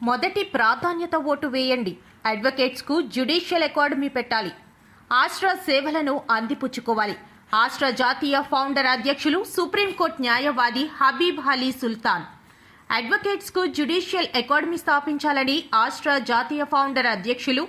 మొదటి ప్రాధాన్యత ఓటు వేయండి. అడ్వకేట్స్కు జ్యుడిషియల్ అకాడమీ పెట్టాలి. ఆశ్రా సేవలను అందిపుచ్చుకోవాలి. ఆశ్రా జాతీయ ఫౌండర్ అధ్యక్షులు సుప్రీంకోర్టు న్యాయవాది హబీబ్ అలీ సుల్తాన్. అడ్వకేట్స్కు జ్యుడిషియల్ అకాడమీ స్థాపించాలని ఆశ్రా జాతీయ ఫౌండర్ అధ్యక్షులు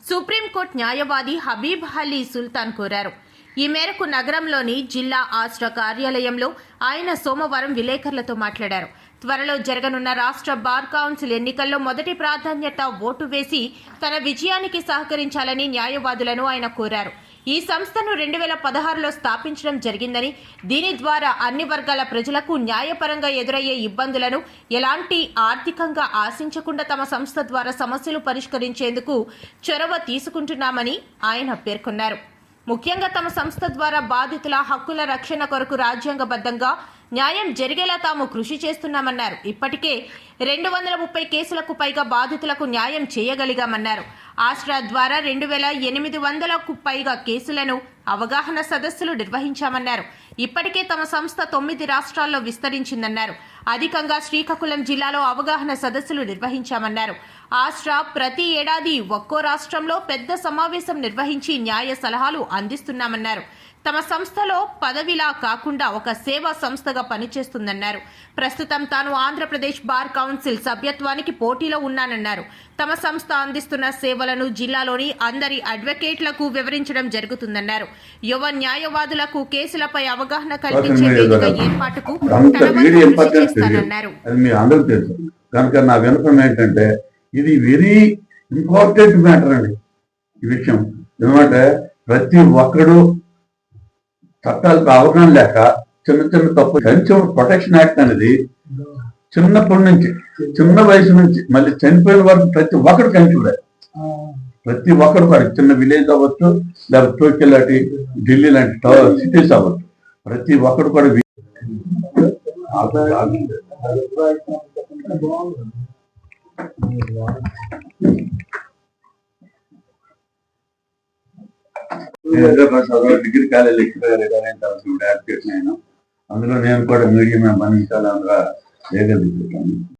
సుప్రీంకోర్టు న్యాయవాది హబీబ్ అలీ సుల్తాన్ కోరారు. ఈ మేరకు నగరంలోని జిల్లా ఆశ్రా కార్యాలయంలో ఆయన సోమవారం విలేకరులతో మాట్లాడారు. త్వరలో జరగనున్న రాష్ట్ర బార్ కౌన్సిల్ ఎన్నికల్లో మొదటి ప్రాధాన్యత ఓటు వేసి తన విజయానికి సహకరించాలని న్యాయవాదులను ఆయన కోరారు. ఈ సంస్థను 2016లో స్థాపించడం జరిగిందని, దీని ద్వారా అన్ని వర్గాల ప్రజలకు న్యాయపరంగా ఎదురయ్యే ఇబ్బందులను ఎలాంటి ఆర్థికంగా ఆశించకుండా తమ సంస్థ ద్వారా సమస్యలు పరిష్కరించేందుకు చొరవ తీసుకుంటున్నామని ఆయన పేర్కొన్నారు. ముఖ్యంగా తమ సంస్థ ద్వారా బాధితుల హక్కుల రక్షణ కొరకు రాజ్యాంగబద్ధంగా న్యాయం జరిగేలా తాము కృషి చేస్తున్నామన్నారు. ఇప్పటికే 230 కేసులకు పైగా బాధితులకు న్యాయం చేయగలిగామన్నారు. ఆశ్రా ద్వారా 2800కు పైగా కేసులను అవగాహన సదస్సులు నిర్వహించామన్నారు. ఇప్పటికే తమ సంస్థ 9 రాష్ట్రాల్లో విస్తరించిందన్నారు. అధికంగా శ్రీకాకుళం జిల్లాలో అవగాహన సదస్సులు నిర్వహించామన్నారు. ఆశ్రా ప్రతి ఏడాది ఒక్కో రాష్ట్రంలో పెద్ద సమావేశం నిర్వహించి న్యాయ సలహాలు అందిస్తున్నామన్నారు. తమ సంస్థలో పదవిలా కాకుండా ఒక సేవా సంస్థగా పనిచేస్తుందన్నారు. ప్రస్తుతం తాను ఆంధ్రప్రదేశ్ బార్ కౌన్సిల్ సభ్యత్వానికి పోటీలో ఉన్నానన్నారు. తమ సంస్థ అందిస్తున్న సేవలను జిల్లాలోని అందరి అడ్వకేట్లకు వివరించడం జరుగుతుందన్నారు. యువ న్యాయవాదులకు కేసులపై అవగాహన కల్పించే వేదిక ఏర్పాటుకు కృషి చేస్తానన్నారు. ఇది వెరీ ఇంపార్టెంట్ మ్యాటర్ అండి. ఈ విషయం ఎందుకంటే ప్రతి ఒక్కడు చట్టాలకు అవగాహన లేక చిన్న చిన్న తప్పు కన్స్యూమర్ ప్రొటెక్షన్ యాక్ట్ అనేది చిన్నప్పటి నుంచి చిన్న వయసు నుంచి మళ్ళీ చనిపోయిన వరకు ప్రతి ఒక్కరు కన్స్యూమర్. ప్రతి ఒక్కరు కూడా చిన్న విలేజ్ అవ్వచ్చు, లేకపోతే టోక్యో లాంటి ఢిల్లీ లాంటి సిటీస్ అవ్వచ్చు, ప్రతి ఒక్కరు కూడా డిగ్రీ కాలేజ్ లెక్చరర్ అందులో నేను కూడా మీడియం అందించాలి అందులో చేయగలుగుతాను.